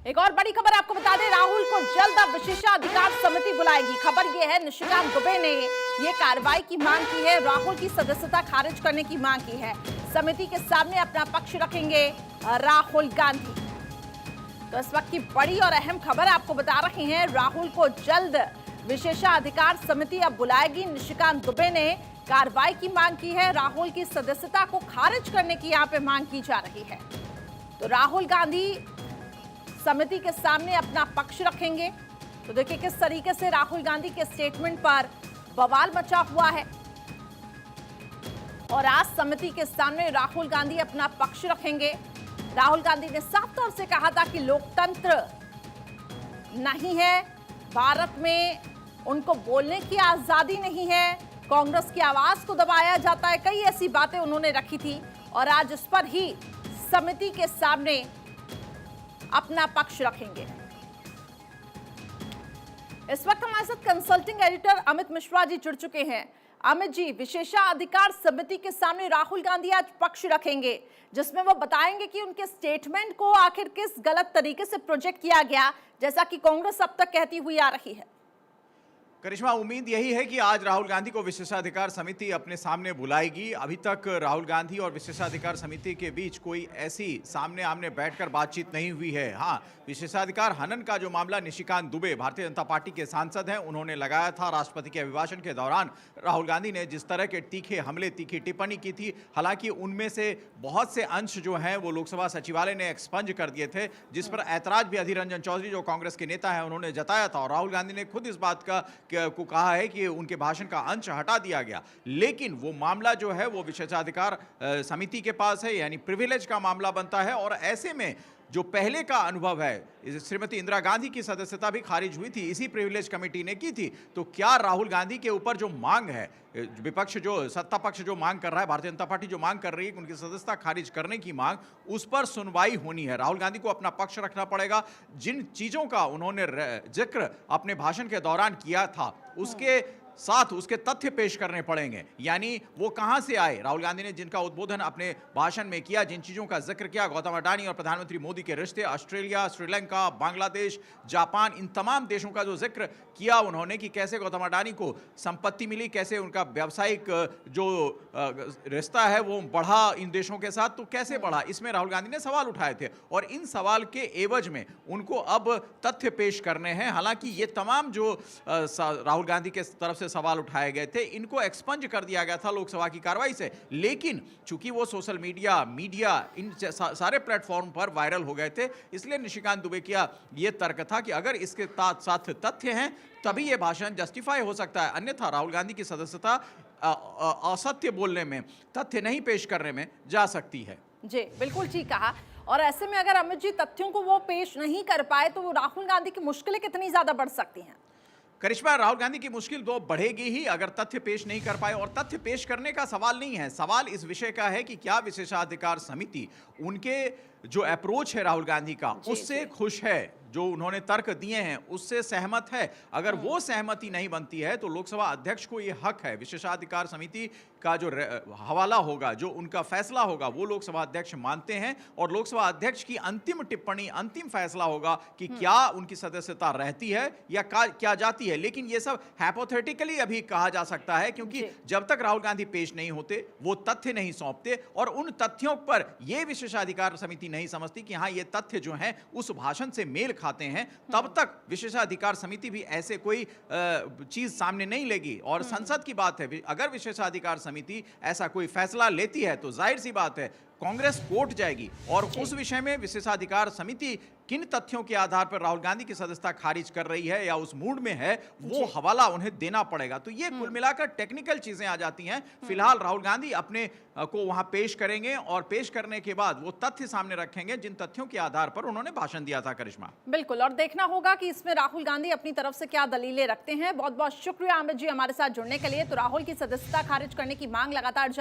एक और बड़ी खबर आपको बता दें, राहुल को जल्द अब विशेषाधिकार समिति बुलाएगी। खबर यह है, निशिकांत दुबे ने ये कार्रवाई की मांग की है, राहुल की सदस्यता खारिज करने की मांग की है। समिति के सामने अपना पक्ष रखेंगे राहुल गांधी। तो इस वक्त की बड़ी और अहम खबर आपको बता रहे हैं, राहुल को जल्द विशेषाधिकार समिति अब बुलाएगी। निशिकांत दुबे ने कार्रवाई की मांग की है, राहुल की सदस्यता को खारिज करने की यहाँ पे मांग की जा रही है। तो राहुल गांधी समिति के सामने अपना पक्ष रखेंगे। तो देखिए किस तरीके से राहुल गांधी के स्टेटमेंट पर बवाल मचा हुआ है। और आज समिति के सामने राहुल गांधी अपना पक्ष रखेंगे। राहुल गांधी ने साफ तौर से कहा था कि लोकतंत्र नहीं है, भारत में उनको बोलने की आजादी नहीं है, कांग्रेस की आवाज को दबाया जाता है। कई ऐसी बातें उन्होंने रखी थी और आज इस पर ही समिति के सामने अपना पक्ष रखेंगे। इस वक्त हमारे साथ कंसल्टिंग एडिटर अमित मिश्रा जी जुड़ चुके हैं। अमित जी, विशेषाधिकार समिति के सामने राहुल गांधी आज पक्ष रखेंगे, जिसमें वो बताएंगे कि उनके स्टेटमेंट को आखिर किस गलत तरीके से प्रोजेक्ट किया गया, जैसा कि कांग्रेस अब तक कहती हुई आ रही है। करिश्मा, उम्मीद यही है कि आज राहुल गांधी को विशेषाधिकार समिति अपने सामने बुलाएगी। अभी तक राहुल गांधी और विशेषाधिकार समिति के बीच कोई ऐसी सामने आमने बैठकर बातचीत नहीं हुई है। हाँ, विशेषाधिकार हनन का जो मामला निशिकांत दुबे भारतीय जनता पार्टी के सांसद हैं, उन्होंने लगाया था। राष्ट्रपति के अभिभाषण के दौरान राहुल गांधी ने जिस तरह के तीखे हमले, तीखी टिप्पणी की थी, हालांकि उनमें से बहुत से अंश जो हैं वो लोकसभा सचिवालय ने एक्सपंज कर दिए थे, जिस पर ऐतराज भी अधीर रंजन चौधरी जो कांग्रेस के नेता हैं उन्होंने जताया था। और राहुल गांधी ने खुद इस बात को कहा है कि उनके भाषण का अंश हटा दिया गया, लेकिन वो मामला जो है वो विशेषाधिकार समिति के पास है, यानी प्रिविलेज का मामला बनता है। और ऐसे में जो पहले का अनुभव है, श्रीमती इंदिरा गांधी की सदस्यता भी खारिज हुई थी, इसी प्रिविलेज कमेटी ने की थी। तो क्या राहुल गांधी के ऊपर जो मांग है, विपक्ष जो सत्ता पक्ष जो मांग कर रहा है, भारतीय जनता पार्टी जो मांग कर रही है उनकी सदस्यता खारिज करने की मांग, उस पर सुनवाई होनी है। राहुल गांधी को अपना पक्ष रखना पड़ेगा। जिन चीजों का उन्होंने जिक्र अपने भाषण के दौरान किया था, उसके साथ उसके तथ्य पेश करने पड़ेंगे। यानी वो कहां से आए, राहुल गांधी ने जिनका उद्बोधन अपने भाषण में किया, जिन चीजों का जिक्र किया, गौतम अडानी और प्रधानमंत्री मोदी के रिश्ते, ऑस्ट्रेलिया, श्रीलंका, बांग्लादेश, जापान, इन तमाम देशों का जो जिक्र किया उन्होंने कि कैसे गौतम अडानी को संपत्ति मिली, कैसे उनका व्यावसायिक जो रिश्ता है वो बढ़ा इन देशों के साथ, तो कैसे बढ़ा, इसमें राहुल गांधी ने सवाल उठाए थे। और इन सवाल के एवज में उनको अब तथ्य पेश करने हैं। हालांकि ये तमाम जो राहुल गांधी के तरफ से सवाल उठाए गए थे, इनको एक्सपंज कर दिया गया था लोकसभा की कार्रवाई से, लेकिन चूंकि वो सोशल मीडिया इन सारे प्लेटफॉर्म पर वायरल हो गए थे, इसलिए निशिकांत दुबे का ये तर्क था कि अगर इसके साथ तथ्य हैं तभी ये भाषण जस्टिफाई हो सकता है, अन्यथा राहुल गांधी की सदस्यता असत्य बोलने में, तथ्य नहीं पेश करने में जा सकती है। जी बिल्कुल ठीक कहा। और ऐसे में अगर अमित जी तथ्यों को वो पेश नहीं कर पाए तो राहुल गांधी की मुश्किलें कितनी ज्यादा बढ़ सकती हैं? करिश्मा, राहुल गांधी की मुश्किल तो बढ़ेगी ही अगर तथ्य पेश नहीं कर पाए। और तथ्य पेश करने का सवाल नहीं है, सवाल इस विषय का है कि क्या विशेषाधिकार समिति उनके जो अप्रोच है राहुल गांधी का उससे खुश है, जो उन्होंने तर्क दिए हैं उससे सहमत है। अगर वो सहमति नहीं बनती है तो लोकसभा अध्यक्ष को ये हक है, विशेषाधिकार समिति का जो हवाला होगा, जो उनका फैसला होगा, वो लोकसभा अध्यक्ष मानते हैं और लोकसभा अध्यक्ष की अंतिम टिप्पणी, अंतिम फैसला होगा कि क्या उनकी सदस्यता रहती है या क्या जाती है। लेकिन ये सब हाइपोथेटिकली अभी कहा जा सकता है, क्योंकि जब तक राहुल गांधी पेश नहीं होते, वो तथ्य नहीं सौंपते और उन तथ्यों पर यह विशेषाधिकार समिति नहीं समझती कि हाँ ये तथ्य जो हैं उस भाषण से मेल खाते हैं, तब तक विशेषाधिकार समिति भी ऐसे कोई चीज सामने नहीं लेगी। और संसद की बात है, अगर विशेषाधिकार समिति ऐसा कोई फैसला लेती है तो जाहिर सी बात है कांग्रेस कोर्ट जाएगी और उस विषय में विशेषाधिकार समिति किन तथ्यों के आधार पर राहुल गांधी की सदस्यता खारिज कर रही है या उस मूड में है, वो हवाला उन्हें देना पड़ेगा। तो ये कुल मिलाकर टेक्निकल चीजें आ जाती हैं। फिलहाल राहुल गांधी अपने को वहां पेश करेंगे और पेश करने के बाद वो तथ्य सामने रखेंगे जिन तथ्यों के आधार पर उन्होंने भाषण दिया था। करिश्मा, बिल्कुल, और देखना होगा कि इसमें राहुल गांधी अपनी तरफ से क्या दलीलें रखते हैं। बहुत बहुत शुक्रिया अमित जी हमारे साथ जुड़ने के लिए। तो राहुल की सदस्यता खारिज करने की मांग लगातार